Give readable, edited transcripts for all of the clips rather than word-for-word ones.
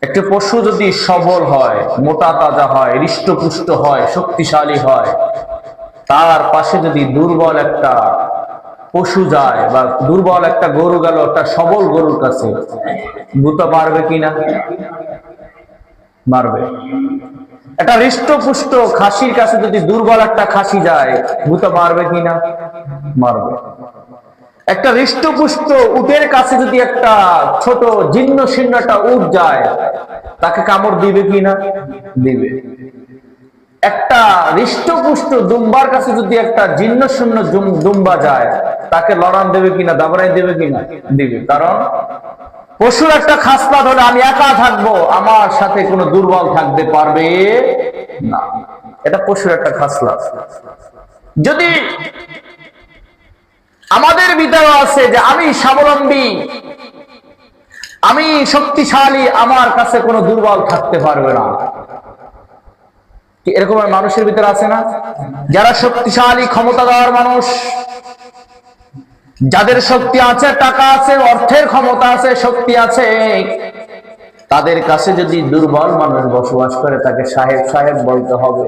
একটা পশু যদি সবল হয়, মোটা তাজা হয়, হৃষ্টপুষ্ট হয়, শক্তিশালী হয়, তার পাশে যদি দুর্বল একটা পশু যায় বা দুর্বল একটা গরু গেল একটা সবল গরুর কাছে, বুঝতে পারবে কিনা? মারবে। একটা হৃষ্টপুষ্ট খাসির কাছে যদি দুর্বল একটা খাসি যায়, বুঝতে পারবে কিনা? মারবে। একটা হৃষ্টপুষ্ট উটের কাছে যদি একটা ছোট জীর্ণ শীর্ণ একটা উট যায়, তাকে কামড় দিবে কিনা? দিবে। একটা হৃষ্টপুষ্ট দুম্বার কাছে যদি একটা জীর্ণ শীর্ণ দুম্বা যায়, তাকে লড়ান দেবে কিনা? দাবড়াই দেবে কিনা? দিবে। কারণ পশুর একটা খাসলাত হলে আমি একা থাকবো, আমার সাথে কোনো দুর্বল থাকতে পারবে না। এটা পশুর একটা খাসলাত। যদি আমাদের ভিতরে আছে যে আমি স্বাবলম্বী, আমি শক্তিশালী, আমার কাছে কোনো দুর্বল থাকতে পারবে না, এরকম মানুষের ভিতরে আছে না? যারা শক্তিশালী ক্ষমতাধর মানুষ, যাদের শক্তি আছে, টাকা আছে, অর্থের ক্ষমতা আছে, শক্তি আছে, তাদের কাছে যদি দুর্বল মানুষ বসবাস করে, তাকে সাহেব সাহেব বলতে হবে।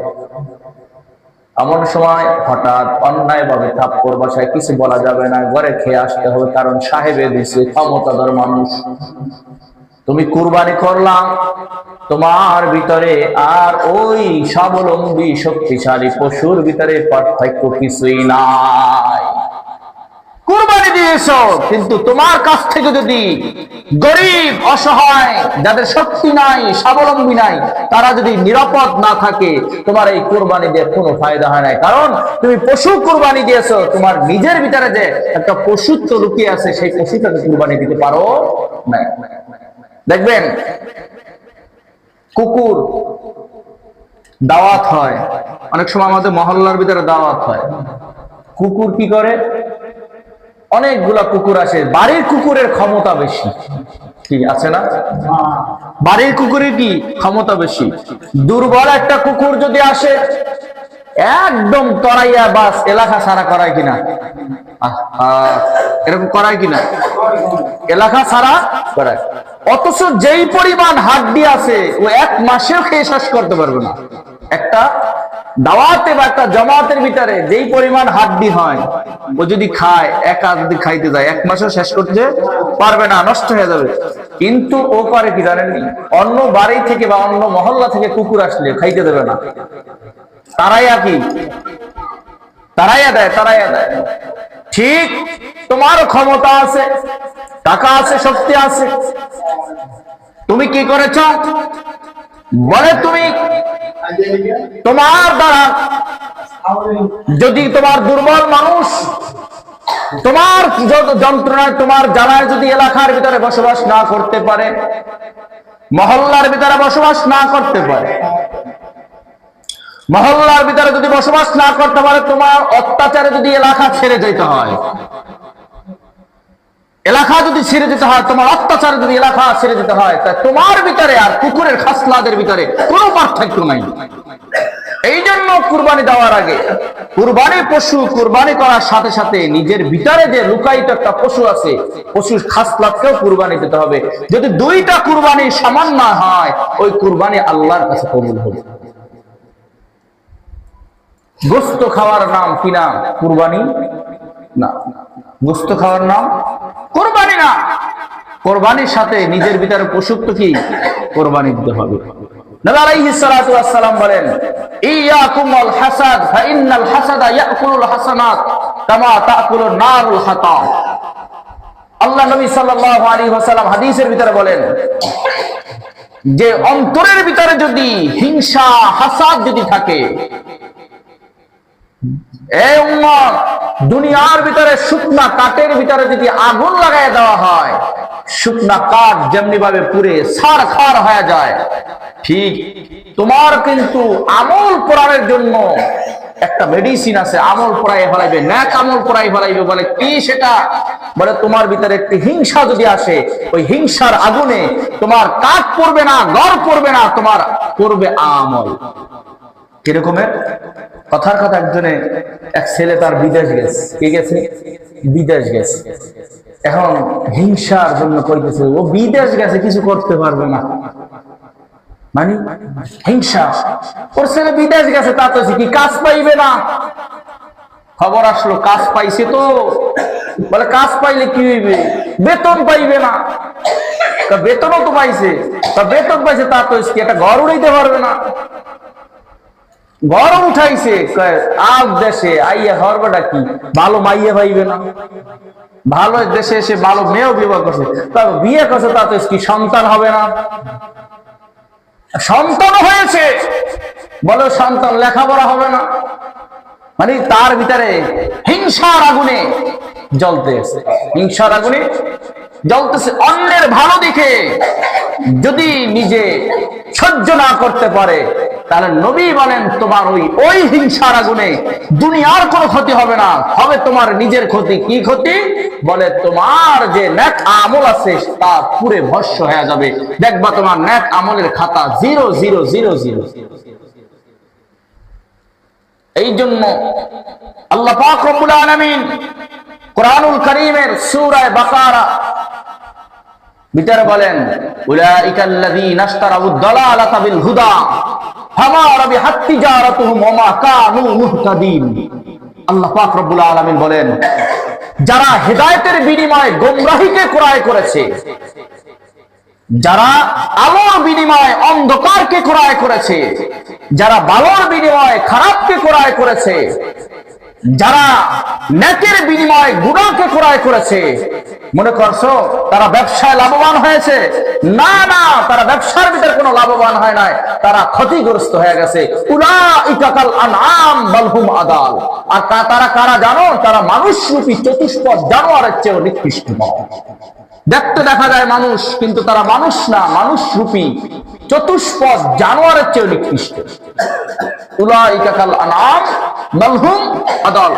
এমন সময় হঠাৎ অন্যায় ভাবে থাপ্পড় বাসায় কিছু বলা যাবে না, ঘরে খেয়ে আসতে হবে, কারণ সাহেবে দিছে, ক্ষমতাধর মানুষ। তুমি কুরবানি করলাম, তোমার ভিতরে আর ওই স্বাবলম্বী শক্তিশালী পশুর ভিতরে পার্থক্য কিছুই নাই। কুরবানি দিয়েছ, কিন্তু তোমার কাছ থেকে যদি গরিব, অসহায়, যাদের শক্তি নাই, স্বাবলম্বী নাই, তারা যদি নিরাপদ না থাকে, তোমার এই কুরবানি দিয়ে কোনো ফায়দা হয় নাই। কারণ তুমি পশু কুরবানি দিয়েছো, তোমার নিজের ভিতরে যে একটা পশুত্ব লুকিয়ে আছে, সেই পশুটাকে কুরবানি দিতে পারো না। দেখবেন কুকুর দাওয়াত হয়, অনেক সময় আমাদের মহল্লার ভিতরে দাওয়াত হয়, কুকুর কি করে? অনেকগুলা কুকুর আসে, বাড়ির কুকুরের ক্ষমতা বেশি, কি আছে না? বাড়ির কুকুরের কি ক্ষমতা বেশি? দুর্বল একটা কুকুর যদি আসে, একদম তরাইয়া বাস এলাকা সারা করায় কিনা? এরকম করায় কিনা? এলাকা সারা করায়। অথচ যেই পরিমাণ হাড্ডি আছে, ও এক মাসেও খেয়ে শেষ করতে পারবে না। একটা দাওয়াতে বা একটা জামাতের ভিতরে যেই পরিমাণ হাড্ডি হয়, ও যদি খায়, একা যদি খাইতে যায়, এক মাসও শেষ করতে পারবে না, নষ্ট হয়ে যাবে। কিন্তু ও পারে কি জানেন? অন্য বাড়ি থেকে বা অন্য মহল্লা থেকে কুকুর আসলে খাইতে দেবে না, তারাইয়া কি? তারাইয়া দেয়, তারাইয়া দেয়। ঠিক তোমার ক্ষমতা আছে, টাকা আছে, শক্তি আছে, তুমি কি করেছ? বলে তুমি তোমার দ্বারা যদি তোমার দুর্বল মানুষ তোমার যন্ত্রণায়, তোমার জ্বালায় যদি এলাকার ভিতরে বসবাস না করতে পারে, মহল্লার ভিতরে বসবাস না করতে পারে, মহল্লার ভিতরে যদি বসবাস না করতে পারে, তোমার অত্যাচারে যদি এলাকা ছেড়ে যেতে হয়, এলাকা যদি ছেড়ে যেতে হয়, তোমার অত্যাচারে যদি এলাকা ছেড়ে যেতে হয়, তা তোমার ভিতরে আর কুকুরের খাসলাদের ভিতরে কোনো পার্থক্য নাই। এই জন্য কুরবানি দেওয়ার আগে, কুরবানি পশু কুরবানি করার সাথে সাথে নিজের ভিতরে যে লুকায়িত একটা পশু আছে, পশুর খাসলাতকেও কুরবানি দিতে হবে। যদি দুইটা কুরবানি সমান না হয়, ওই কুরবানি আল্লাহর কাছে কবুল হবে। গোস্ত খাওয়ার নাম কি না? কুরবানি না। গোস্ত খাওয়ার নাম কুরবানি না। কুরবানির সাথে নিজের ভিতরে পশুত্ব কি? কুরবানি দিতে হবে। নবী আলাইহিস সালাতু ওয়াস সালাম বলেন, ইয়াকুম ওয়াল হাসাদ ফা ইন্নাল হাসাদা ইয়াকুলুল হাসানাত কামা তাকুলুন নারুল হাতাম। আল্লাহ নবী সাল্লাল্লাহু আলাইহি ওয়াসাল্লাম হাদিসের ভিতরে বলেন যে অন্তরের ভিতরে যদি হিংসা, হাসাদ যদি থাকে, এই উম্মত, দুনিয়ার ভিতরে শুকনা কাঠের ভিতরে যদি আগুন লাগায় দেওয়া হয়, শুকনা কাঠ যেমনি ভাবে পুড়ে ছারখার হয়ে যায়, ঠিক তোমার কিন্তু আমল পোড়ানোর জন্য একটা মেডিসিন আছে, আমল পোড়াই ফেলাইবে, ন্যাক আমল পোড়াই ফেলাইবে। বলে কি সেটা? বলে তোমার ভিতরে একটি হিংসা যদি আসে, ওই হিংসার আগুনে তোমার কাঠ পড়বে না, ঘর পড়বে না, তোমার পড়বে আমল। কিরকমের? কথার কথা, একজনে এক ছেলে তার বিদেশ গেছে, কে গেছে? বিদেশ গেছে। এখন হিংসার জন্য কইতেছে ও বিদেশ গেছে, কিছু করতে পারবে না, মানে হিংসা। ওর ছেলে বিদেশ গেছে, তা তো কি কাজ পাইবে না? খবর আসলো কাজ পাইছে, তো বলে কাজ পাইলে কি হইবে? বেতন পাইবে না। বেতনও তো পাইছে, বেতন পাইছে, তা তো কি একটা ঘর উড়াইতে পারবে না? ঘর উঠাইছে, আগ দেশে আইয়া হরবাটা কি ভালো মাইয়া পাইবে না? ভালো দেশে এসে ভালো মেয়েও বিবাহ করছে, তা বিয়ে করছে, তা তো কি সন্তান হবে না? সন্তান হয়েছে, বলো সন্তান লেখাপড়া হবে না? মানে তার ভিতরে হিংসার আগুনে জ্বলতেছে, হিংসার আগুনে জ্বলতেছে। অন্যের ভালো দেখে যদি নিজে সহ্য না করতে পারে, তাহলে নবী বলেন তোমার ওই হিংসার আগুনে দুনিয়ার কোনো ক্ষতি হবে না, হবে তোমার নিজের ক্ষতি। কি ক্ষতি? বলে তোমার যে নেক আমল আছে তা পুরে ভস্ম হয়ে যাবে। দেখবা তোমার নেক আমলের খাতা 0 0 0 0। এই জন্য আল্লাহ পাক রব্বুল আলামিন কোরআনুল কারীমের সূরা বাকারা ভিতরে বলেন, উলাইকাল্লাযীনা ইশতারাউদ দালালাতা বিল হুদা ফামা রাবিহাত তিজারাতুহুম ওয়া মা কানু মুহতাদিন। আল্লাহ পাক রব্বুল আলামিন বলেন, যারা হেদায়েতের বিনিময়ে গোমরাহিকে ক্রয় করেছে, যারা আলোর বিনিময়ে অন্ধকারকে ক্রয় করেছে, যারা ভালোর বিনিময়ে খারাপকে ক্রয় করেছে, যারা নেকের বিনিময়ে গুনাহকে ক্রয় করেছে, মনে করছো তারা ব্যবসায় লাভবান হয়েছে? না না, তারা ব্যবসার ভিতরে কোনো লাভবান হয় নাই, তারা ক্ষতিগ্রস্ত হয়ে গেছে। উলাইকা কাল আনআম বাল হুম আদাল। আর তারা কারা জানো? তারা মানুষরূপী চতুষ্পদ জানোয়ারের চেয়েও নিকৃষ্ট। দেখতে দেখা যায় মানুষ, কিন্তু তারা মানুষ না, মানুষরূপী চতুষ্পদ জানোয়ারের চেয়েও নিকৃষ্ট। উলাইকা কাল আনআম বাল হুম আদাল।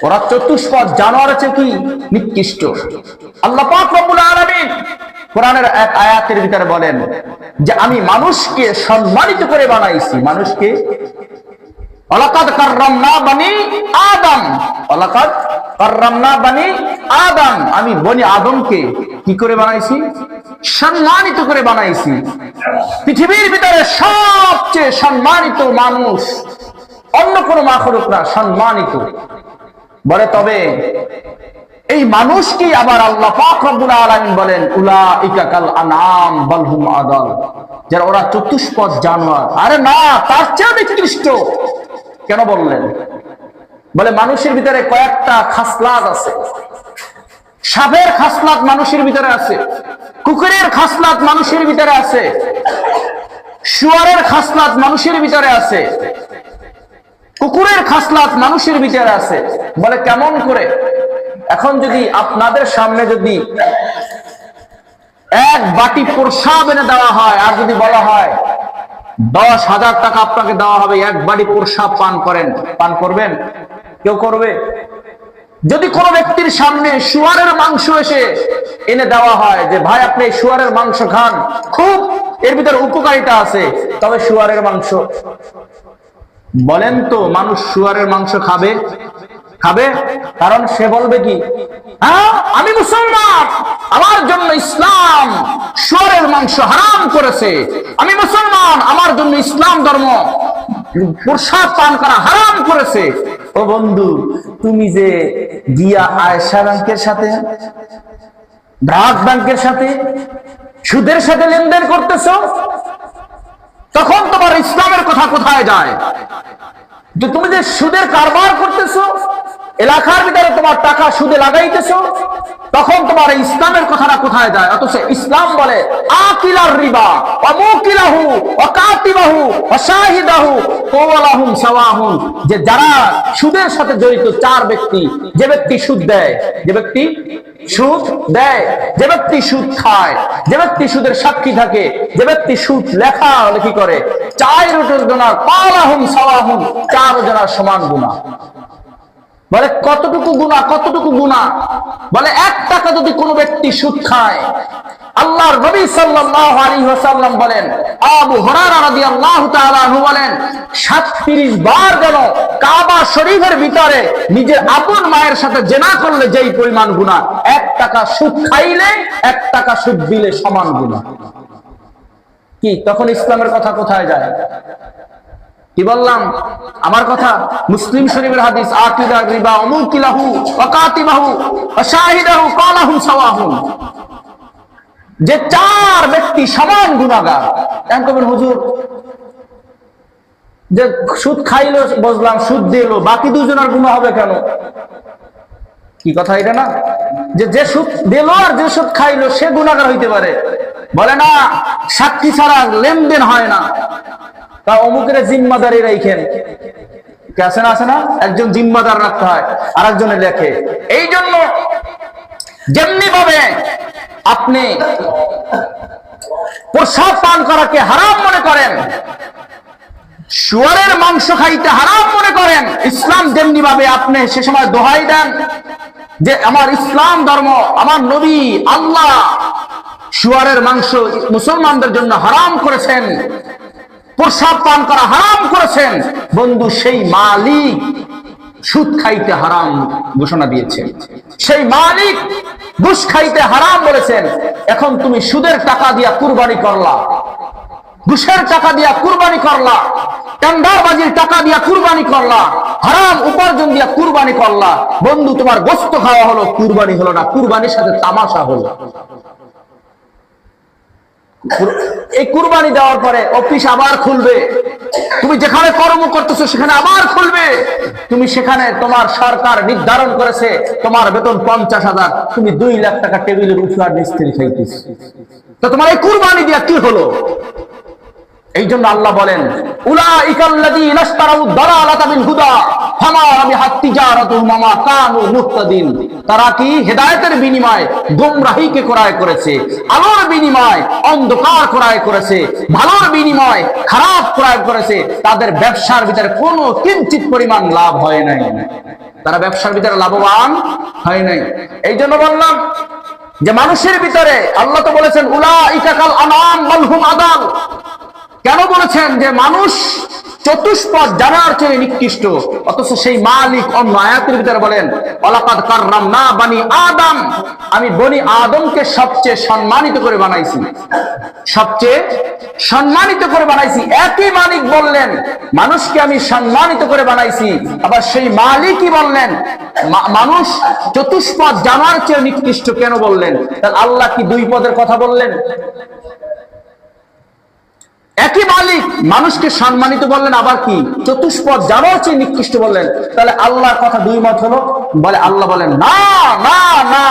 ওরা চতুষ্পদ জানোয়ারের চেয়ে কি নিকৃষ্ট। আল্লাহ পাক রব্বুল আলামিন কোরআনের এক আয়াতের ভিতরে বলেন যে আমি মানুষকে সম্মানিত করে বানাইছি। মানুষকে ওয়ালাকাদ কাররামনা বানি আদম, ওয়ালাকাদ কাররামনা বানি আদম, আমি বনি আদমকে কি করে বানাইছি? সম্মানিত করে বানাইছি। পৃথিবীর ভিতরে সবচেয়ে সম্মানিত মানুষ, অন্য কোনো মাখলুক না, সম্মানিত। বলে তবে এই মানুষকে আবার আল্লাহ পাক রব্বুল আলামিন বলেন উলাইকা কাল আনআম বাল হুম আদাল, যারা ওরা চতুষ্পদ জানোয়ার। আরে না, তার চেয়ে নিকৃষ্ট। কেন বললেন? বলে মানুষের ভিতরে কয়েকটা খাসলাত আছে। সাপের খাসলাত মানুষের ভিতরে আছে, কুকুরের খাসলাত মানুষের ভিতরে আছে, শুয়োরের খাসলাত মানুষের ভিতরে আছে, কুকুরের খাসলাত মানুষের ভিতরে আছে। বলে কেমন করে? এখন যদি আপনাদের সামনে যদি এক বাটি প্রসাব এনে দেওয়া হয়, আর যদি বলা হয় 10,000 টাকা আপনাকে দেওয়া হবে, এক বাটি প্রসাব পান করেন, পান করবেন? কেউ করবে? যদি কোনো ব্যক্তির সামনে শুয়োরের মাংস এসে এনে দেওয়া হয় যে ভাই আপনি শুয়োরের মাংস খান, খুব এর ভিতরে উপকারিতা আছে, তবে শুয়োরের মাংস, বলেন তো মানুষ শুয়োরের মাংস খাবে? খাবে? কারণ সে বলবে কি, হ্যাঁ আমি মুসলমান, আমার জন্য ইসলাম শুয়োরের মাংস হারাম করেছে, আমি মুসলমান, আমার জন্য ইসলাম ধর্ম প্রসাদ পান করা হারাম করেছে। ও বন্ধু, তুমি যে গিয়া আয়েশা ব্যাংকের সাথে, ব্রাক ব্যাংকের সাথে, সুদের সাথে লেনদেন করতেছো, তখন তোমার ইসলামের কথা কোথায় যায়? যে তুমি যে সুদের কারবার করতেছো, এলাকার ভিতরে তোমার টাকা সুদে লাগাইতেছো, তখন তোমার ইসলামের কথাটা কোথায় যায়? অথচ ইসলাম বলে আকিলার রিবা ওয়া মুকিলাহু ওয়া কাতিবাহু ওয়া শাহিদাহু ওয়ালাহুম সাওয়াহুন, যে যারা সুদের সাথে জড়িত চার ব্যক্তি, যে ব্যক্তি সুদ দেয়, যে ব্যক্তি সুদ দেয়, যে ব্যক্তি সুদ খায়, যে ব্যক্তি সুদের সাক্ষী থাকে, যে ব্যক্তি সুদ লেখালেখি করে, চার জনার ওয়ালাহুম সাওয়াহুন, 4 জনার সমান গুনাহ। বলে কতটুকু গুনাহ? কতটুকু গুনাহ? বলে 1 টাকা যদি কোনো ব্যক্তি সুদ খায়, আল্লাহর নবী সাল্লাল্লাহু আলাইহি ওয়াসাল্লাম বলেন, আবু হুরায়রা রাদিয়াল্লাহু তাআলা আনহু বলেন 37 বার যেন কাবা শরীফের ভিতরে নিজের আপন মায়ের সাথে জিনা করলে যেই পরিমাণ গুনাহ, 1 টাকা সুদ খাইলে 1 টাকা সুদ দিলে সমান গুনাহ। কি তখন ইসলামের কথা কোথায় যায়? কি বললাম? আমার কথা মুসলিম শরীফের হাদিস, আকিলা রিবা উমুকিলাহু ওয়া কাতিবাহু ওয়া শাহিদাহু কালাহুম সাওয়াহুন। যে চার ব্যক্তি সমান গুনাহগার। এখন কবেন হুজুর যে সুদ খাইলো বুঝলাম, সুদ দিলো, বাকি দুজনের গুনাহ হবে কেন? কি কথা এটা না? যে সুদ দিলো আর যে সুদ খাইলো সে গুনাহগার হইতে পারে। বলে না সাক্ষী ছাড়া লেনদেন হয় না। তা অমুকের জিম্মাদারি রাখেন, আছে না একজন জিম্মাদার রাখতে হয়, আর একজনে লেখে। এই জন্য যেমনি ভাবে আপনি প্রসাদ পান করাকে হারাম মনে করেন, শুয়োরের মাংস খাইতে হারাম মনে করেন, ইসলাম যেমনি ভাবে আপনি সে সময় দোহাই দেন যে আমার ইসলাম ধর্ম, আমার নবী আল্লাহ শুয়োরের মাংস মুসলমানদের জন্য হারাম করেছেন, প্রসাদ পান করা হারাম করেছেন, বন্ধু সেই মালিক সুদ খাইতে হারাম ঘোষণা দিয়েছেন, সেই মালিক ঘুষ খাইতে হারাম বলেছেন। এখন তুমি সুদের টাকা দিয়া কুরবানি করলা, ঘুষের টাকা দিয়া কুরবানি করলা, টেন্ডারবাজির টাকা দিয়া কুরবানি করলা, হারাম উপার্জন দিয়া কুরবানি করলা, বন্ধু তোমার গোশত খাওয়া হলো, কুরবানি হলো না, কুরবানির সাথে তামাশা হলো। এই কুরবানি দেওয়ার পরে অফিস আবার খুলবে, তুমি যেখানে কর্ম করতেছো সেখানে আবার খুলবে, তুমি সেখানে তোমার সরকার নির্ধারণ করেছে তোমার বেতন 50,000, তুমি 2 লাখ টাকা টেবিলের উপর মিস্ত্রি খাইতেছ, তো তোমার এই কুরবানি দিয়া কি হলো? এই জন্য আল্লাহ বলেন উলাইকাল্লাযীনা ইশতারাউ দালালাতা বিল হুদা ফামা রাবিহাত তিজারাতুহুম ওয়া কানু মুহতাদিন। তারা কি হেদায়েতের বিনিময়ে গোমরাহিকে ক্রয় করেছে, আলোর বিনিময়ে অন্ধকার ক্রয় করেছে, ভালোর বিনিময়ে খারাপ ক্রয় করেছে, তাদের ব্যবসার ভিতরে কোনো কিঞ্চিত পরিমাণ লাভ হয় নাই, তারা ব্যবসার ভিতরে লাভবান হয় নাই। এই জন্য বললাম যে মানুষের ভিতরে আল্লাহ তো বলেছেন উলাইকা কাল আনাম বাল হুম আদাল। কেন বলেছেন যে মানুষ চতুষ্পদ জানার চেয়ে নিকৃষ্ট, অথচ সেই মালিক অন্য আয়াতের ভিতরে বলেন ওয়ালাকাদ কাররামনা বানি আদম, আমি বনি আদমকে সবচেয়ে সম্মানিত করে বানাইছি, সবচেয়ে সম্মানিত করে বানাইছি। একই মালিক বললেন মানুষকে আমি সম্মানিত করে বানাইছি, আবার সেই মালিকই বললেন মানুষ চতুষ্পদ জানার চেয়ে নিকৃষ্ট কেন বললেন? তাহলে আল্লাহ কি 2 পদের কথা বললেন? একই মালিক মানুষকে সম্মানিত বললেন, আবার কি চতুষ্পদ জানার চেয়ে নিকৃষ্ট বললেন। তাহলে আল্লাহর কথা 2 মত হলো। বলে আল্লাহ বলেন না না না,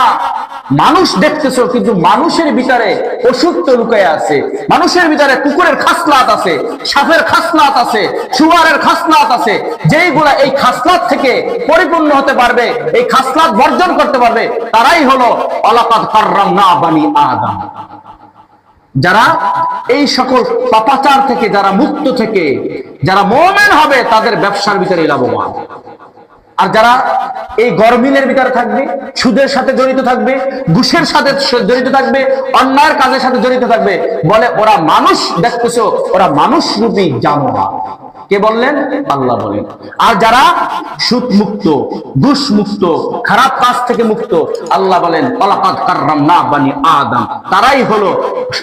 মানুষ দেখতেছো কিন্তু মানুষের ভিতরে অসুস্থ লুকায় আছে, মানুষের ভিতরে কুকুরের খাসলাত আছে, সাপের খাসলাত আছে, শুয়ারের খাসলাত আছে, যেইগুলা এই খাসলাত থেকে পরিপূর্ণ হতে পারবে, এই খাসলাত বর্জন করতে পারবে, তারাই হলো ওয়ালাকাদ কাররামনা বানি আদম। যারা এই সকল পাপাচার থেকে যারা মুক্ত থেকে যারা মুমিন হবে তাদের ব্যবসার ভিতরে লাভবান। আর যারা এই গরমিলের ভিতরে থাকবে, সুদের সাথে জড়িত থাকবে, ঘুষের সাথে জড়িত থাকবে, অন্যায়ের কাজের সাথে জড়িত থাকবে, বলে ওরা মানুষ দেখতেছো, ওরা মানুষ রূপী জানোয়ার। কে বললেন? আল্লাহ বলেন। আর যারা সুদ মুক্ত, ঘুষ মুক্ত, খারাপ কাজ থেকে মুক্ত, আল্লাহ বলেন ওয়ালাকাদ কাররামনা বানি আদম, তারাই হলো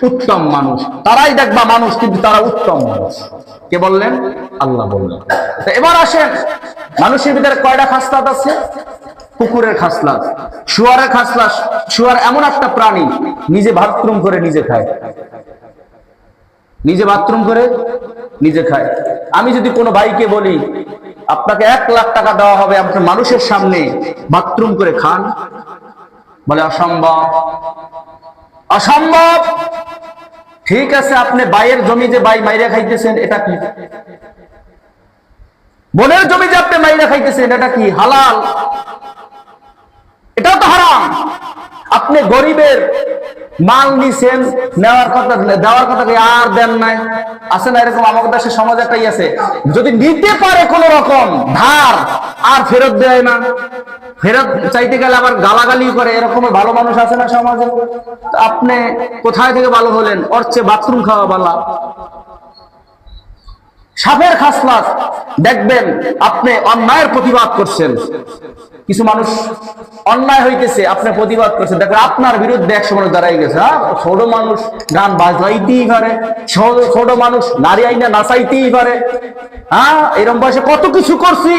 উত্তম মানুষ, তারাই দেখবা মানুষ কিন্তু তারা উত্তম মানুষ। কে বললেন? আল্লাহ বললেন। তো এবার আসেন, মানুষের ভিতরে কয়টা খাসলাত আছে? কুকুরের খাসলাত, শুয়ারের খাসলাত। শুয়ার এমন একটা প্রাণী নিজে বাথরুম করে নিজে খায়, নিজে বাথরুম করে নিজে খায়। আমি যদি কোনো ভাইকে বলি আপনাকে 1 লাখ টাকা দেওয়া হবে আপনি মানুষের সামনে বাথরুম করে খান, বলে অসম্ভব, অসম্ভব। ঠিক আছে, আপনি বাইয়ের জমি যে বাই মাইরা খাইতেছেন এটা কি? বোনের জমি যে আপনি মাইরা খাইতেছেন এটা কি হালাল? এটাও তো হারাম। আপনি গরিবের মাল নিছেন, নেওয়ার কথা দেওয়ার কথা আর দেন নাই, আছে না এরকম? আমাদের দেশের সমাজ একটাই আছে, যদি নিতে পারে কোন রকম ধার আর ফেরত দেয় না, ফেরত চাইতে গেলে আবার গালাগালি করে, এরকম ভালো মানুষ আছে না সমাজে? আপনি কোথায় থেকে ভালো হলেন? ওর চেয়ে বাথরুম খাওয়া ভালো। সাপের খাসলাত। দেখবেন আপনি অন্যায়ের প্রতিবাদ করছেন, কিছু মানুষ অন্যায় হইতেছে, আপনি প্রতিবাদ করছেন, দেখবেন আপনার বিরুদ্ধে 100 মানুষ দাঁড়াই গেছে। ছোট মানুষ গান বাজাইতেই পারে, ছোট মানুষ নারী আইনা নাচাইতেই পারে, এরকম বয়সে কত কিছু করছি,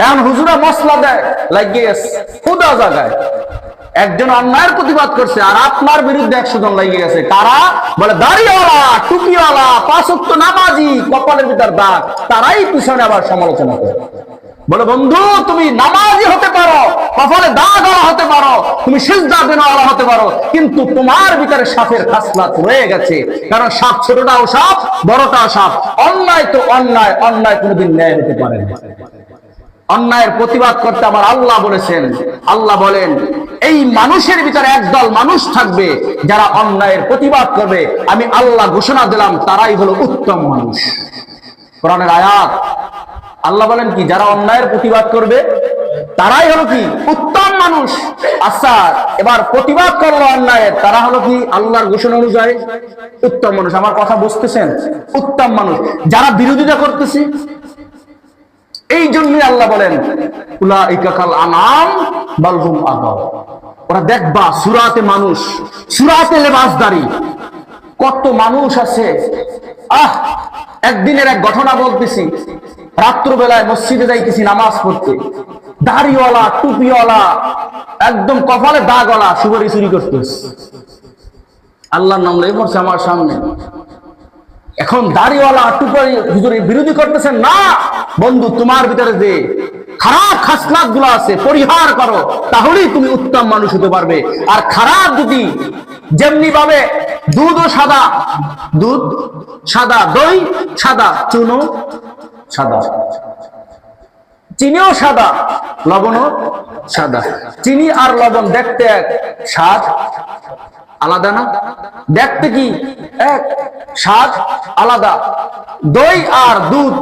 এখন হুজুরা মশলা দেয় লাগিয়ে গেছে খুদা জায়গায়। একজন অন্যায়ের প্রতিবাদ করছে আর আপনার বিরুদ্ধে 100 জন লাগিয়ে গেছে। কারা? বলে দাড়িওয়ালা, টুপিওয়ালা, 5 ওয়াক্ত নামাজি, কপালের ভিতর দাগ, তারাই পিছনে আবার সমালোচনা করে। বলে বন্ধু তুমি নামাজি হতে পারো, কপালে দাগ হতে পারো, তুমি সিজদা দেওয়ালা হতে পারো, কিন্তু তোমার ভিতরে সাপের খাসলাত রয়ে গেছে। কারণ সাপ ছোটটাও সাপ, বড়টাও সাপ। অন্যায় তো অন্যায়, অন্যায় কোনোদিন ন্যায় হতে পারে না। অন্যায়ের প্রতিবাদ করতে আমার আল্লাহ বলেছেন। আল্লাহ বলেন এই মানুষের ভিতরে একদল মানুষ থাকবে যারা অন্যায়ের প্রতিবাদ করবে, আমি আল্লাহ ঘোষণা দিলাম তারাই হলো উত্তম মানুষ। কোরআনের আয়াত। আল্লাহ বলেন কি? যারা অন্যায়ের প্রতিবাদ করবে তারাই হলো কি? উত্তম মানুষ। আচ্ছা, এবার প্রতিবাদ করলো অন্যায়ের, তারা হলো কি আল্লাহর ঘোষণা অনুযায়ী উত্তম মানুষ। আমার কথা বুঝতেছেন? উত্তম মানুষ। যারা বিরোধিতা করতেছে, এই জন্যই আল্লাহ বলেন উলাইকা কাল আনাম বাল হুম আদাল। ওরা দেখবা সূরাতে মানুষ, সূরাতে লেবাসদারি কত মানুষ আছে। একদিনের এক ঘটনা বলতেছি। রাত্রবেলায় মসজিদে যাইতেছি নামাজ পড়তে, দাড়িওয়ালা, টুপিওয়ালা, একদম কপালে দাগওয়ালা সুপারি চুরি করতেছে। আল্লাহর নাম লয়ে পড়ছে আমার সামনে। এখন দাড়িওয়ালা, টুপি হুজুরের বিরোধী করতেছেন না। বন্ধু, তোমার ভিতরে যে খারাপ খাসলাত গুলো আছে পরিহার করো, তাহলেই তুমি উত্তম মানুষ হতে পারবে। আর খারাপ যদি যেমনি ভাবে দুধও সাদা, দুধ সাদা, দই সাদা, চুনও সাদা, চিনিও সাদা, লবণও সাদা। চিনি আর লবণ দেখতে এক, স্বাদ আলাদা না? দেখতে কি এক, স্বাদ আলাদা। দই আর দুধ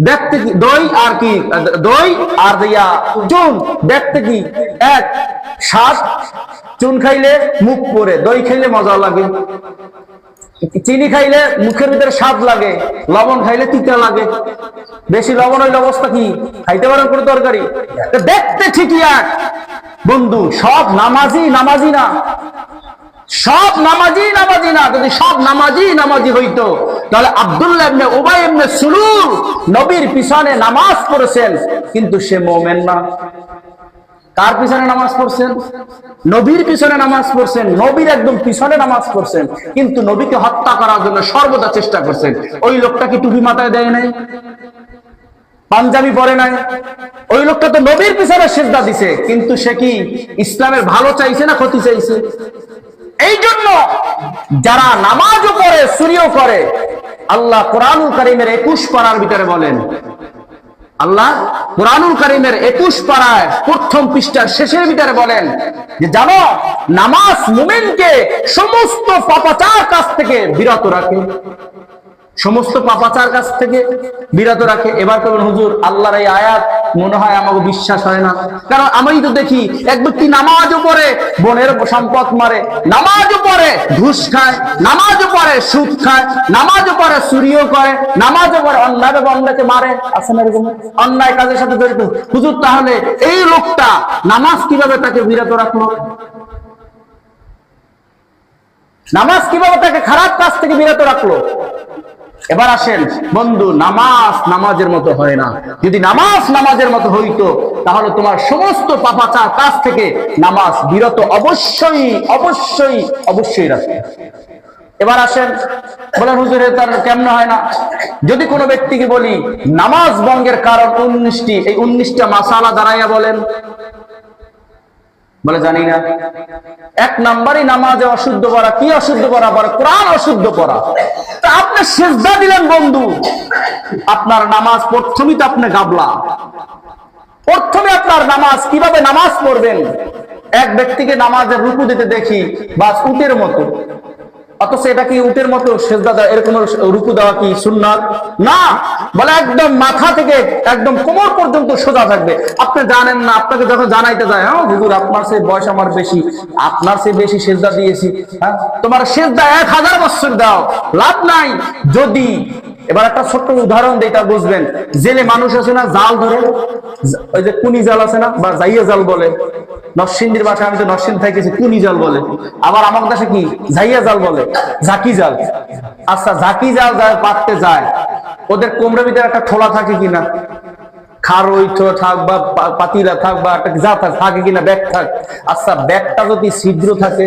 দেখতে কি, দই আর কি, দই আর দিয়া চুন দেখতে কি এক, স্বাদ। চুন খাইলে মুখ পড়ে, দই খাইলে মজা লাগে, চিনি খাইলে মুখের ভিতরে স্বাদ লাগে, লবণ খাইলে তিতা লাগে। বেশি লবণ হইলে অবস্থা কি? খাইতে পারেন কোনো তরকারি? দেখতে ঠিকই এক। বন্ধু, সব নামাজি নামাজি না, সব নামাজি নামাজি না। যদি সব নামাজি নামাজি হইতো তাহলে আব্দুল্লাহ ইবনে উবাই ইবনে সুলুল নবীর পিছনে নামাজ পড়েছেন, কিন্তু সে মুমিন না। কার পিছনে নামাজ পড়ছেন? নবীর পিছনে নামাজ পড়ছেন, নবীর একদম পিছনে নামাজ পড়ছেন, কিন্তু নবীকে হত্যা করার জন্য সর্বদা চেষ্টা করছেন। ওই লোকটা কি টুপি মাথায় দেয় নাই, পাঞ্জাবি পরে নাই? ওই লোকটা তো নবীর পিছনে সিজদা দিছে, কিন্তু সে কি ইসলামের ভালো চাইছে না ক্ষতি চাইছে? এই জন্য যারা নামাজও পড়ে চুরিও করে, আল্লাহ কোরআনুল কারীমের 21 পারার ভিতরে বলেন, আল্লাহ কোরআনুল কারীমের 21 পারায় প্রথম পৃষ্ঠার শেষের ভিতরে বলেন যে জানো নামাজ মুমিনকে সমস্ত পাপাচার কাজ থেকে বিরত রাখে, সমস্ত পাপাচার কাছ থেকে বিরত রাখে। এবার বলুন হুজুর, আল্লাহর এই আয়াত মনে হয় আমাকে বিশ্বাস হয় না। কারণ আমি তো দেখি এক ব্যক্তি নামাজও পড়ে বোনের সম্পদ মারে, নামাজও পড়ে ঘুষ খায়, নামাজও পড়ে সুদ খায়, নামাজও পড়ে চুরিও করে, নামাজও পড়ে অন্যায় অন্যকে মারে। আসেন এরকম অন্যায় কাজের সাথে জড়িত। হুজুর, তাহলে এই লোকটা নামাজ কিভাবে তাকে বিরত রাখলো? নামাজ কিভাবে তাকে খারাপ কাজ থেকে বিরত রাখলো? এবার আসেন বন্ধু, নামাজ নামাজের মতো হয় না। যদি নামাজ নামাজের মতো হইতো তাহলে তোমার সমস্ত পাপাচার কাজ থেকে নামাজ বিরত অবশ্যই অবশ্যই অবশ্যই রাখবে। এবার আসেন, বলেন হুজুর তার কেমনে হয় না? যদি কোনো ব্যক্তিকে বলি নামাজ ভঙ্গের কারণ 19টি, এই 19টা মাসালা দাঁড়াইয়া বলেন, বলে জানি না। 1 নাম্বারই নামাজে অশুদ্ধ পড়া। কি অশুদ্ধ পড়া? কোরআন অশুদ্ধ পড়া। তা আপনি সিজদা দিলেন বন্ধু, আপনার নামাজ প্রথমেই তো আপনি গাবলা। প্রথমে আপনার নামাজ কিভাবে নামাজ পড়বেন? এক ব্যক্তিকে নামাজের রুকু দিতে দেখি বাস উটের মতো, অথচ এটা কি উটের মতো সিজদা দেওয়া, এরকম রুকু দেওয়া কি সুন্নাত? না, বলে একদম মাথা থেকে একদম কোমর পর্যন্ত সোজা থাকবে। আপনি জানেন না, আপনাকে যখন জানাইতে যায়, হ্যাঁ হুজুর আপনার চেয়ে বয়স আমার বেশি, আপনার চেয়ে বেশি সিজদা দিয়েছি, হ্যাঁ তোমার সিজদা 1000 বছর দাও, লাভ নাই। যদি এবার একটা ছোট্ট উদাহরণ দিই, তা বুঝবেন। জেলে মানুষ আছে না, জাল ধরে, ওই যে কুনি জাল আছে না, বা জাইয়া জাল বলে, নরসিংদীর ভাষায়, আমি তো নরসিংদী থাকেছি, কুনি জাল বলে, আবার আমার দেশে কি জাইয়া জাল বলে, ঝাঁকি জাল। আচ্ছা, ঝাঁকি জাল যায় পাততে যায়, ওদের কোমরের ভিতরে একটা ঠোলা থাকে কিনা, খারই থাক বা পাতিলা থাক বা একটা যা থাক, থাকে কিনা, ব্যাগ থাক। আচ্ছা, ব্যাগটা যদি ছিদ্র থাকে,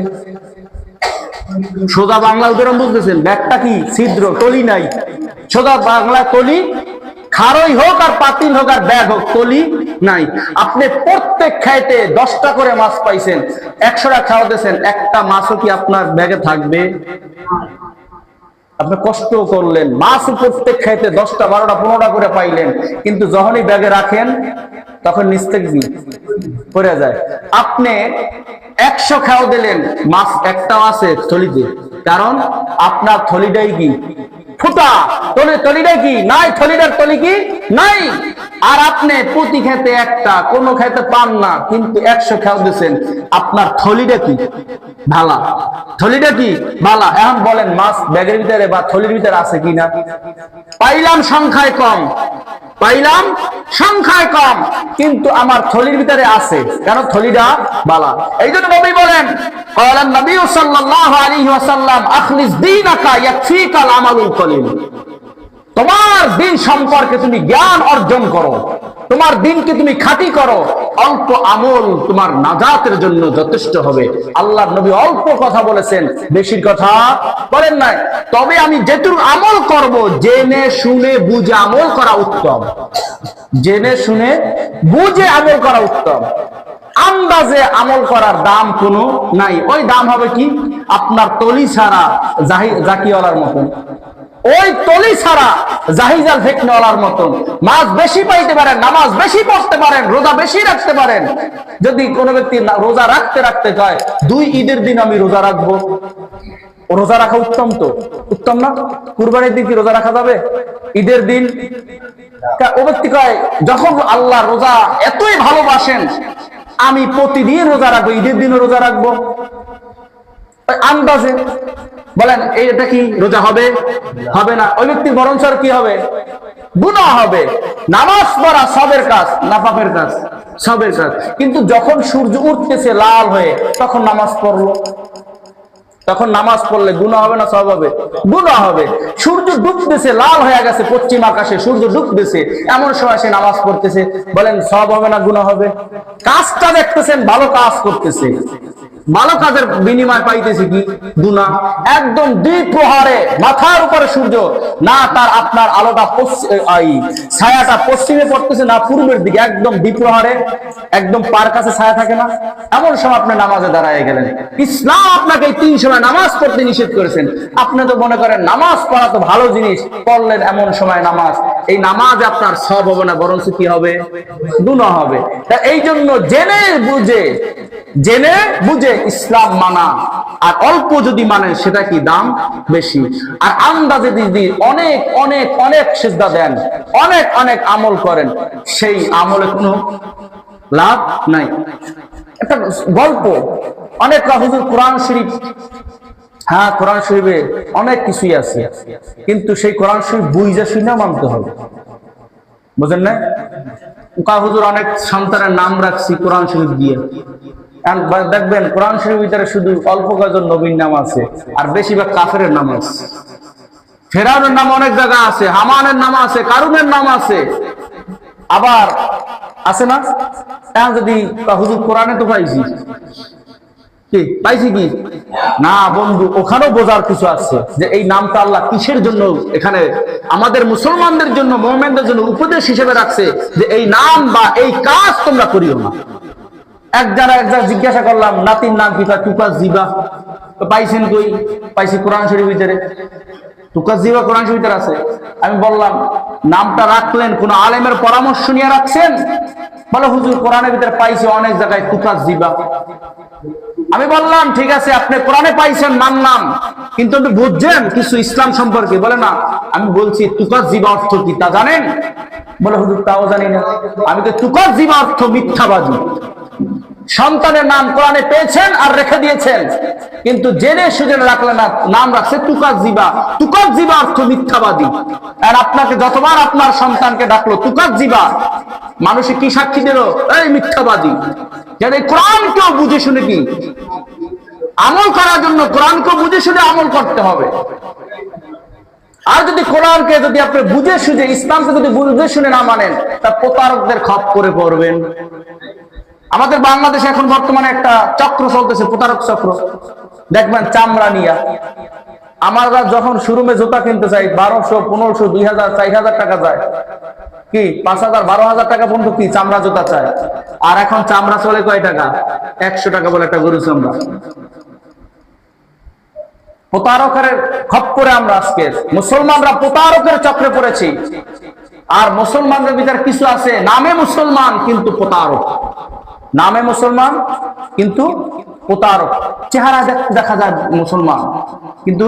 সোজা বাংলা উদাহরণ বুঝতেছেন, ব্যাগটা কি ছিদ্র, তলি নাই, সোজা বাংলা তলি, খারই হোক আর পাতিল হোক আর ব্যাগ হোক, তলি নাই। আপনি প্রত্যেক খাইতে 10টা করে মাছ পাইছেন, 100টা খাওয়াতেছেন, একটা মাছও কি আপনার ব্যাগে থাকবে? আপনি কষ্ট করলেন, মাছ প্রত্যেক খাইতে 10টা 12টা 15টা করে পাইলেন, কিন্তু যখনই ব্যাগে রাখেন তখন নিচ থেকে পড়ে যায়। আপনি 100 খাওয়া দিলেন, মাছ একটাও আছে থলিতে, কারণ আপনার থলিটাই কি ফুটা, থলিটাই কি নাই, থলিটার থলি কি নাই। আর আপনি প্রতি খেতে একটা, কোনো খেতে পান না, কিন্তু 100 খাওয়া দিচ্ছেন, আপনার থলিটা কি ভালা, থলিটা কি ভালা। এখন বলেন, মাছ ব্যাগের ভিতরে বা থলির ভিতরে আছে কিনা? পাইলাম সংখ্যায় কম, পাইলাম সংখ্যায় কম, কিন্তু আমার থলির ভিতরে আছে, কেন? থলিটা বালা। এই জন্য নবী বলেন, ক্বালান নবী সাল্লাল্লাহু আলাইহি ওয়াসাল্লাম, আখলিস দীনাকা ইয়াকফিকাল আমালুল কলিল। তোমার দিন সম্পর্কে তুমি জ্ঞান অর্জন করো, তোমার দিনকে তুমি খাঁটি করো, অল্প আমল তোমার নাজাতের জন্য যথেষ্ট হবে। আল্লাহর নবী অল্প কথা বলেছেন, বেশির কথা বলেন নাই। তবে আমি যেটুকু আমল করব, জেনে শুনে বুঝে আমল করা উত্তম, জেনে শুনে বুঝে আমল করা উত্তম। আন্দাজে আমল করার দাম কোনো নাই, ওই দাম হবে কি আপনার তলি ছাড়া জাকিওয়ালার মতন, ওই তলি ছাড়া জাহিজাল ফেকনেওয়ালার মতন। মাছ বেশি পাইতে পারেন, নামাজ বেশি পড়তে পারেন, রোজা বেশি রাখতে পারেন। যদি কোনো ব্যক্তি রোজা রাখতে রাখতে কয় 2 ঈদের দিন আমি রোজা রাখবো, রোজা রাখা উত্তম, তো উত্তম না? কুরবানির দিন কি রোজা রাখা যাবে? ঈদের দিন ও ব্যক্তি কয়, যখন আল্লাহ রোজা এতই ভালোবাসেন, আমি প্রতিদিন রোজা রাখবো, ঈদের দিনও রোজা রাখবো। আন্দাজে বলেন, এটা কি রোজা হবে? হবে না। ওই ব্যক্তির বরঞ্চ কি হবে? গুনাহ হবে। নামাজ পড়া সবের কাজ না পাপের কাজ? সবের কাজ। কিন্তু যখন সূর্য উঠতেছে লাল হয়ে, তখন নামাজ পড়লো, তখন নামাজ পড়লে গুনাহ হবে না সওয়াব হবে? গুনাহ হবে। সূর্য ডুবতেছে, লাল হয়ে গেছে পশ্চিম আকাশে, সূর্য ডুবতেছে, এমন সময় সে নামাজ পড়তেছে, বলেন সওয়াব হবে না গুনাহ হবে? কাজটা দেখতেছেন, ভালো কাজ করতেছে, ভালো কাজের বিনিময় পাইতেছে কি? গুনাহ। একদম দ্বিপ্রহরে মাথার উপরে সূর্য, না তার আপনার আলোটা ছায়াটা পশ্চিমে পড়তেছে না পূর্বের দিকে, একদম দ্বিপ্রহরে, একদম পার কাছে ছায়া থাকে না, এমন সময় আপনি নামাজে দাঁড়ায় গেলেন। ইসলাম আপনাকে এই 3 সময় নামাজ পড়তে নিষেধ করেছেন। আপনি তো মনে করেন নামাজ পড়া তো ভালো জিনিস, পড়লেন এমন সময় নামাজ, এই নামাজ আপনার সওয়াব হবে না, বরঞ্চ কি হবে? গুনাহ হবে। তা এই জন্য জেনে বুঝে ইসলাম মানা, আর অল্প যদি মানেন সেটা কি দাম বেশি। আর আন্দাজে যদি অনেক অনেক অনেক সিজদা দেন, অনেক অনেক আমল করেন, সেই আমলে কোনো লাভ নাই। একটা গল্প, অনেক হুজুর কোরআন শরীফ, হ্যাঁ কোরআন শরীফে অনেক কিছুই আছে, কিন্তু সেই কোরআন শরীফ বুঝে শুনে মানতে হবে, বুঝেন না? হুজুর অনেক সন্তানের নাম রাখছি কোরআন শরীফ দিয়ে, দেখবেন কোরআন শরীফের ভিতরে শুধু অল্প কয়েকজন নবীর নাম আছে, আর বেশিরভাগ কাফেরের নাম আছে। ফেরাউনের নাম অনেক জায়গা আছে, হামানের নাম আছে, কারুনের নাম আছে, আবার আছে না? যদি হুজুর কোরআনে তো পাইছি, কি পাইছি কি না বন্ধু, ওখানেও বোঝার কিছু আছে যে এই নামটা আল্লাহ কিসের জন্য এখানে আমাদের মুসলমানদের জন্য, মুমিনদের জন্য উপদেশ হিসেবে রাখছে, যে এই নাম বা এই কাজ তোমরা করিও না। এক জায়গা জিজ্ঞাসা করলাম, নাতির নাম কি? তুকাস জিবা। পাইছেন কই? পাইছি কোরআন শরীফের ভিতরে, তুকাস জিবা কোরআন শরীফের ভিতরে আছে। আমি বললাম, নামটা রাখলেন কোন আলেমের পরামর্শ নিয়ে রাখছেন? বলে হুজুর কোরআনের ভিতরে পাইছি অনেক জায়গায় তুকাস জিবা। আমি বললাম, ঠিক আছে, আপনি কোরআনে পাইছেন, মানলাম, কিন্তু আপনি বুঝছেন কিছু ইসলাম সম্পর্কে? বলে না। আমি বলছি, তুকাস জিবা অর্থ কি তা জানেন? বলে হুজুর তাও জানি না। আমি তো তুকাস জিবা অর্থ মিথ্যাবাদী। সন্তানের নাম কোরআনে পেয়েছেন আর রেখে দিয়েছেন, কিন্তু জেনে সুজেনে রাখলেন না, নাম রাখছে তুকাজ্জিবা। তুকাজ্জিবা অর্থ মিথ্যাবাদী। আর আপনাকে যতবার আপনার সন্তানকে ডাকলো তুকাজ্জিবা, মানুষে কি সাক্ষী দিল? এই মিথ্যাবাদী। যেন কোরআনকেও বুঝে শুনে কি আমল করার জন্য কোরআনকেও বুঝে শুনে আমল করতে হবে। আর যদি কোরআনকে যদি আপনি বুঝে সুঝে, ইসলামকে যদি বুঝে শুনে না মানেন, তা প্রতারকদের খপ্পরে পড়বেন। আমাদের বাংলাদেশে এখন বর্তমানে একটা চক্র চলতেছে, প্রতারক চক্র। দেখবেন চামড়া নিয়া আমরা যখন শোরুমে জুতা কিনতে চাই 1200, 1500, 2000, 4000 টাকা যায়, কি 5000, 12000 টাকা পর্যন্ত কি চামড়া জুতা চায়। আর এখন চামড়া চলে কয় টাকা? 100 টাকা বলে একটা গরু চামড়া। প্রতারকের খপ্পরে আমরা আজকে মুসলমানরা প্রতারকের চক্রে পড়েছি। আর মুসলমানদের ভিতরে কিছু আছে নামে মুসলমান কিন্তু প্রতারক, নামে মুসলমান কিন্তু প্রতারক। চেহারা দেখা যায় মুসলমান, কিন্তু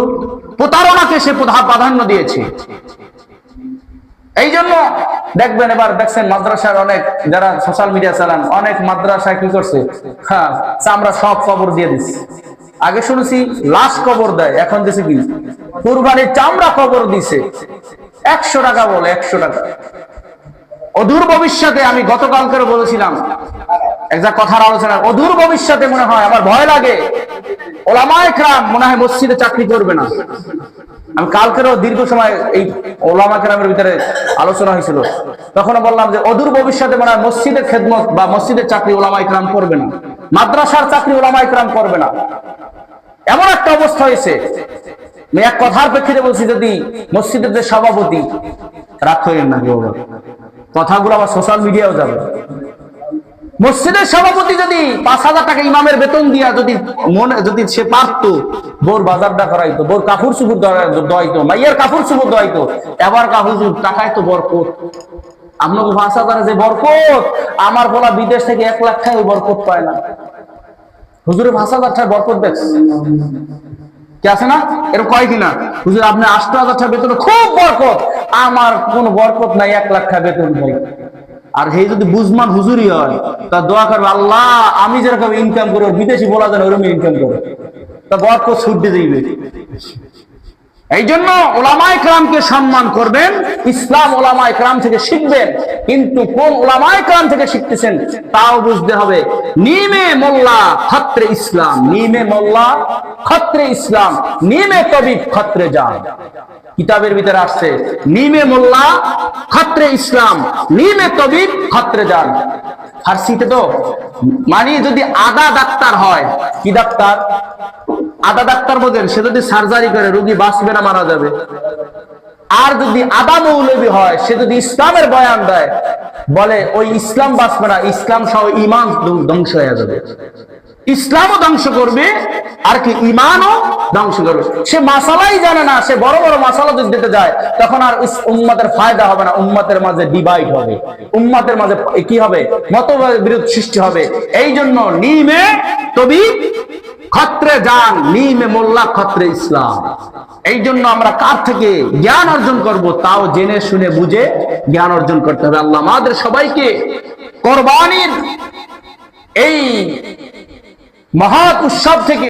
প্রতারণাকে সে প্রাধান্য দিয়েছে। এই জন্য দেখবেন, এবার দেখছেন মাদ্রাসার অনেক যারা সোশ্যাল মিডিয়া চালান, অনেক মাদ্রাসায় কি করছে, হ্যাঁ চামড়া সব কবর দিয়ে দিচ্ছে। আগে শুনেছি লাশ কবর দেয়, এখন দিছে কি কুরবানির চামড়া কবর দিছে। 100 টাকা বলে, 100 টাকা। অদূর ভবিষ্যতে, আমি গতকালকেও বলেছিলাম একটা কথার আলোচনা, অদূর ভবিষ্যতে মনে হয়, আমার ভয় লাগে, ওলামায়ে কেরাম মনে হয় মসজিদে চাকরি করবে না। আমি কালকেরও দীর্ঘ সময় এই ওলামায়ে কেরামের ভিতরে আলোচনা হয়েছিল, তখনও বললাম যে অদূর ভবিষ্যতে মনে হয় মসজিদের খেদমত বা মসজিদের চাকরি ওলামায়ে কেরাম করবে না, মাদ্রাসার চাকরি ওলামায়ে কেরাম করবে না। এমন একটা অবস্থা হয়েছে। আমি এক কথার প্রেক্ষিতে বলছি, যদি মসজিদের যে সভাপতি, রাগ করেন না কেউ, কথাগুলো আবার সোশ্যাল মিডিয়াও যাবে। মসজিদের সভাপতি যদি 5000 টাকা ইমামের বেতন দিয়া যদি সে পারত, বোর বাজারটা করাইতো, বোর কাপড় চুপুর দোয়াইতো, মাইয়ের কাপড় চুপুর দোয়াইতো, এবার কাপড় টাকায় তো বরকত। আপনাকে 5000 যে বরকত, আমার বলা বিদেশ থেকে 1 লাখ টাকা বরকত পায় না। হুজুরে 5000 টাকা বরকত দেখছে কি আছে না? এরকম কয় কিনা, হুজুর আপনি 8000 টাকা বেতন, খুব বরকত। আমার কোন বরকত নাই, 1 লাখ টাকা বেতন পাই। আর হে যদি বুঝমান হুজুরি হয়, তা দোয়া করবে, আল্লাহ আমি যেরকম ইনকাম করি বিদেশি বলা যায় ওরকম ইনকাম করে, তা বরকত ছুটে যাইবে। এই জন্য ওলামায়ে কেরামকে সম্মান করবেন, ইসলাম ওলামায়ে কেরাম থেকে শিখবেন। কিন্তু কোন ওলামায়ে কেরাম থেকে শিখতেছেন তাও বুঝতে হবে। নিমে মোল্লা খত্রে ইসলাম, নিমে মোল্লা খত্রে ইসলাম, নিমে তবিব খত্রে জান। কিতাবের ভিতরে আসছে নিমে মোল্লা খত্রে ইসলাম, নিমে তবিব খত্রে জান। ফার্সিতে তো মানে যদি আদা ডাক্তার হয়, কি ডাক্তার? আদা ডাক্তার বোঝেন, সে যদি সার্জারি করে রোগী বাঁচবে না মারা যাবে। আর যদি আদা মৌলবী হয়, সে যদি ইসলামের বয়ান দেয়, বলে ওই ইসলাম বাঁচবে না, ইসলাম সহ ঈমান ধ্বংস হয়ে যাবে। ইসলামও ধ্বংস করবে আর কি ঈমানও ধ্বংস করবে। সে মাসালাই জানে না, সে বড় বড় মাসালা যদি দিতে যায়, তখন আর উম্মতের ফায়দা হবে না, উম্মতের মাঝে ডিভাইড হবে, উম্মতের মাঝে কি হবে, মতবিরোধ সৃষ্টি হবে। এই জন্য নিমে তবিব খত্রে জান, নিমে মোল্লা খত্রে ইসলাম। এই জন্য আমরা কার থেকে জ্ঞান অর্জন করব, তাও জেনে শুনে বুঝে জ্ঞান অর্জন করতে হবে। আল্লাহ আমাদের সবাইকে কোরবানির এই মহৎ উৎসব থেকে